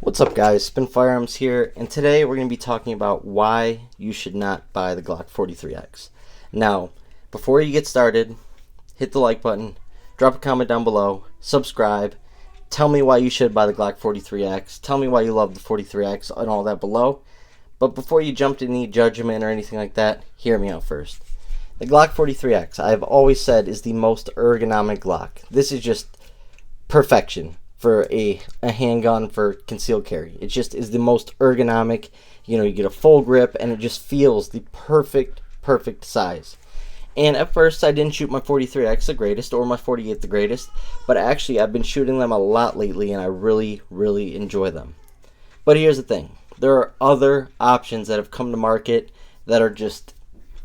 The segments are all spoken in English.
What's up, guys? Spin Firearms here, and today we're going to be talking about why you should not buy the Glock 43X. Now, before you get started, hit the like button, drop a comment down below, subscribe, tell me why you should buy the Glock 43X, tell me why you love the 43X and all that below. But before you jump to any judgment or anything like that, hear me out first. The Glock 43X, I've always said, is the most ergonomic Glock. This is just perfection for a handgun for concealed carry. It just is the most ergonomic. You know, you get a full grip and it just feels the perfect size. And at first I didn't shoot my 43X the greatest or my 48 the greatest, but actually I've been shooting them a lot lately and I really enjoy them. But here's the thing. There are other options that have come to market that are just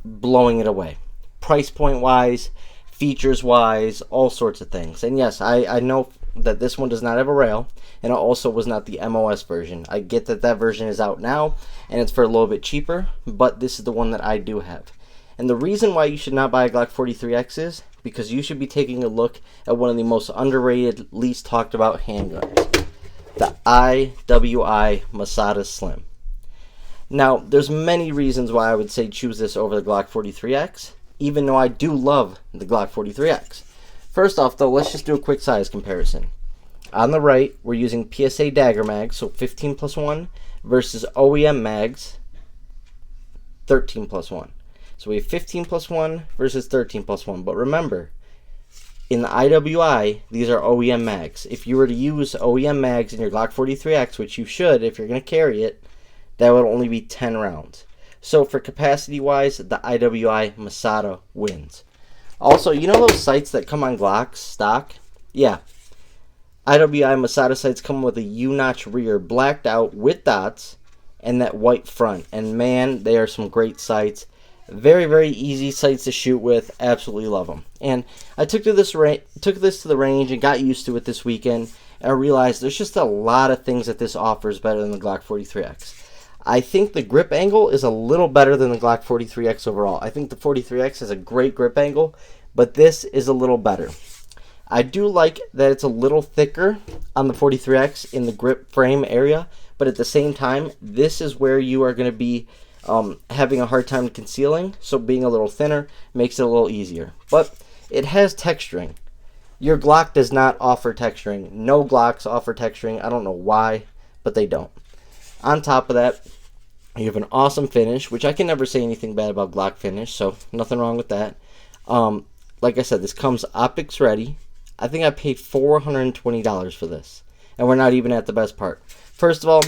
blowing it away. Price point wise, features wise, all sorts of things. And yes, I know that this one does not have a rail, and it also was not the MOS version. I get that that version is out now and it's for a little bit cheaper, but this is the one that I do have. And the reason why you should not buy a Glock 43X is because you should be taking a look at one of the most underrated, least talked about handguns, the IWI Masada Slim. Now, there's many reasons why I would say choose this over the Glock 43X, even though I do love the Glock 43X. First off, though, let's just do a quick size comparison. On the right, we're using PSA dagger mags, so 15+1, versus OEM mags, 13+1. So we have 15+1 versus 13+1. But remember, in the IWI, these are OEM mags. If you were to use OEM mags in your Glock 43X, which you should if you're going to carry it, that would only be 10 rounds. So for capacity-wise, the IWI Masada wins. Also, you know those sights that come on Glocks stock? Yeah. IWI Masada sights come with a U-notch rear, blacked out with dots, and that white front. And man, they are some great sights. Very easy sights to shoot with. Absolutely love them. And I took this to the range and got used to it this weekend. And I realized there's just a lot of things that this offers better than the Glock 43X. I think the grip angle is a little better than the Glock 43X overall. I think the 43X has a great grip angle, but this is a little better. I do like that it's a little thicker on the 43X in the grip frame area, but at the same time, this is where you are going to be having a hard time concealing, so being a little thinner makes it a little easier. But it has texturing. Your Glock does not offer texturing. No Glocks offer texturing. I don't know why, but they don't. On top of that, you have an awesome finish, which I can never say anything bad about Glock finish, so nothing wrong with that. Like I said, this comes optics ready. I think I paid $420 for this, and we're not even at the best part. First of all,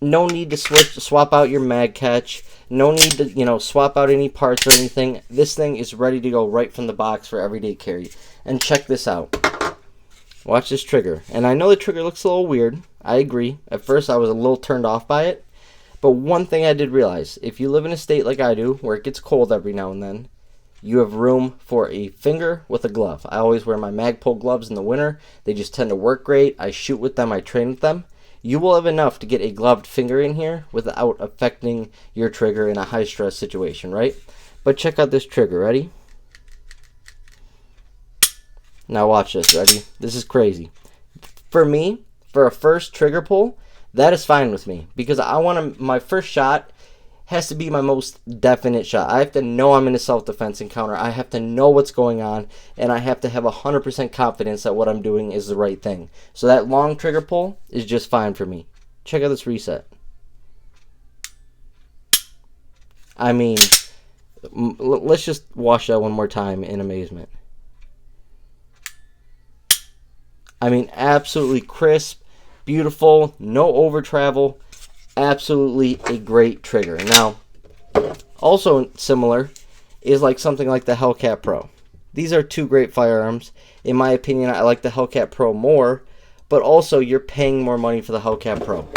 no need to swap out your mag catch. No need to, swap out any parts or anything. This thing is ready to go right from the box for everyday carry. And check this out. Watch this trigger. And I know the trigger looks a little weird. I agree. At first, I was a little turned off by it. But one thing I did realize, if you live in a state like I do, where it gets cold every now and then, you have room for a finger with a glove. I always wear my Magpul gloves in the winter. They just tend to work great. I shoot with them. I train with them. You will have enough to get a gloved finger in here without affecting your trigger in a high-stress situation, right? But check out this trigger. Ready? Now watch this. Ready? This is crazy. For me, for a first trigger pull, that is fine with me, because I want to, my first shot has to be my most definite shot. I have to know I'm in a self-defense encounter. I have to know what's going on, and I have to have 100% confidence that what I'm doing is the right thing. So that long trigger pull is just fine for me. Check out this reset. I mean, let's just watch that one more time in amazement. I mean, absolutely crisp, beautiful, no over travel. Absolutely a great trigger. Now, also similar is like something like the Hellcat Pro. These are two great firearms. In my opinion, I like the Hellcat Pro more, but also you're paying more money for the Hellcat Pro.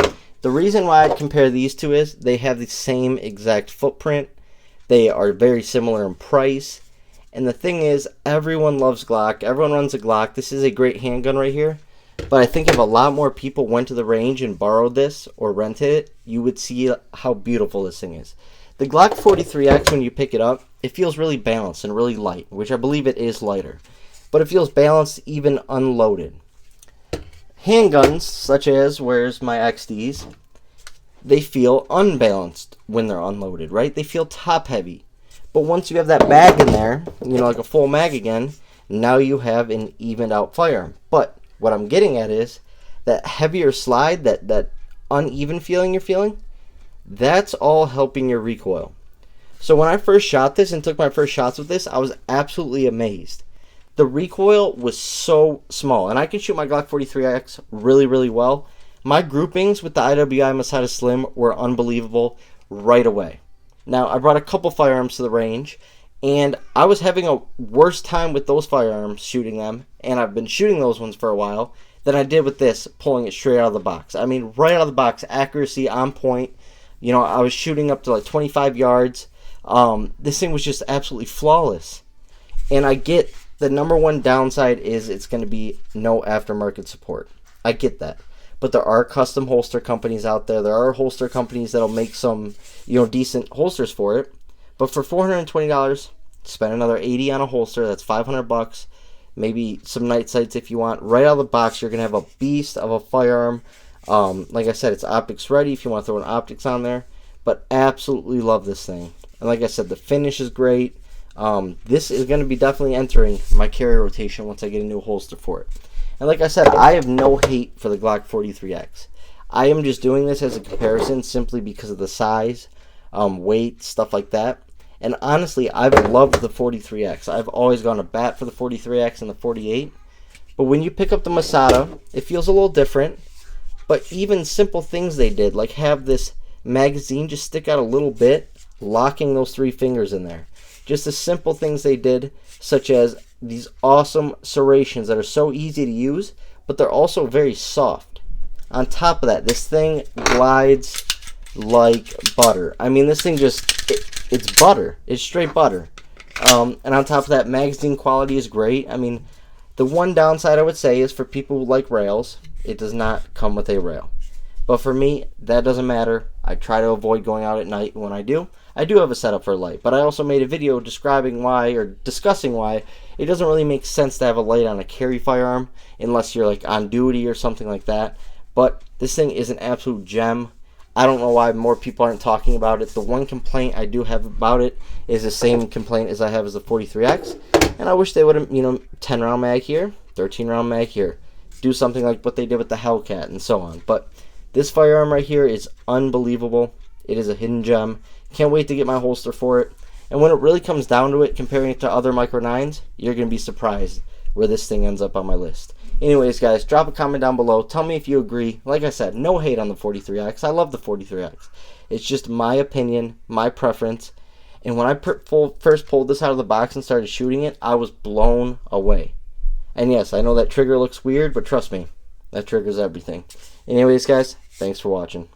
The reason why I compare these two is they have the same exact footprint. They are very similar in price. And the thing is, everyone loves Glock. Everyone runs a Glock. This is a great handgun right here. But I think if a lot more people went to the range and borrowed this or rented it, you would see how beautiful this thing is. The Glock 43X, when you pick it up, it feels really balanced and really light, which I believe it is lighter. But it feels balanced even unloaded. Handguns, such as, where's my XDs, they feel unbalanced when they're unloaded, right? They feel top heavy. But once you have that mag in there, you know, like a full mag again, now you have an evened out firearm. But what I'm getting at is that heavier slide, that uneven feeling you're feeling, that's all helping your recoil. So when I first shot this and took my first shots with this, I was absolutely amazed. The recoil was so small, and I can shoot my Glock 43X really, really well. My groupings with the IWI Masada Slim were unbelievable right away. Now, I brought a couple firearms to the range, and I was having a worse time with those firearms shooting them, and I've been shooting those ones for a while, than I did with this, pulling it straight out of the box. I mean, right out of the box, accuracy on point. You know, I was shooting up to like 25 yards. This thing was just absolutely flawless. And I get the number one downside is it's going to be no aftermarket support. I get that. But there are custom holster companies out there. There are holster companies that'll make some, you know, decent holsters for it. But for $420, spend another $80 on a holster. That's $500. Maybe some night sights if you want. Right out of the box, you're going to have a beast of a firearm. Like I said, it's optics ready if you want to throw an optics on there. But absolutely love this thing. And like I said, the finish is great. This is going to be definitely entering my carry rotation once I get a new holster for it. And like I said, I have no hate for the Glock 43X. I am just doing this as a comparison simply because of the size, weight, stuff like that. And honestly, I've loved the 43X. I've always gone to bat for the 43X and the 48. But when you pick up the Masada, it feels a little different. But even simple things they did, like have this magazine just stick out a little bit, locking those 3 fingers in there. Just the simple things they did, such as these awesome serrations that are so easy to use, but they're also very soft. On top of that, this thing glides like butter. I mean, this thing just, it's butter. It's straight butter. And on top of that, magazine quality is great. I mean, the one downside I would say is for people who like rails, it does not come with a rail. But for me, that doesn't matter. I try to avoid going out at night. When I do have a setup for a light. But I also made a video describing why, or discussing why, it doesn't really make sense to have a light on a carry firearm unless you're like on duty or something like that. But this thing is an absolute gem. I don't know why more people aren't talking about it. The one complaint I do have about it is the same complaint as I have as the 43X. And I wish they would have, you know, 10 round mag here, 13 round mag here. Do something like what they did with the Hellcat and so on. But this firearm right here is unbelievable. It is a hidden gem. Can't wait to get my holster for it. And when it really comes down to it, comparing it to other Micro 9s, you're going to be surprised where this thing ends up on my list. Anyways, guys, drop a comment down below. Tell me if you agree. Like I said, no hate on the 43X. I love the 43X. It's just my opinion, my preference. And when I first pulled this out of the box and started shooting it, I was blown away. And yes, I know that trigger looks weird, but trust me, that triggers everything. Anyways, guys, thanks for watching.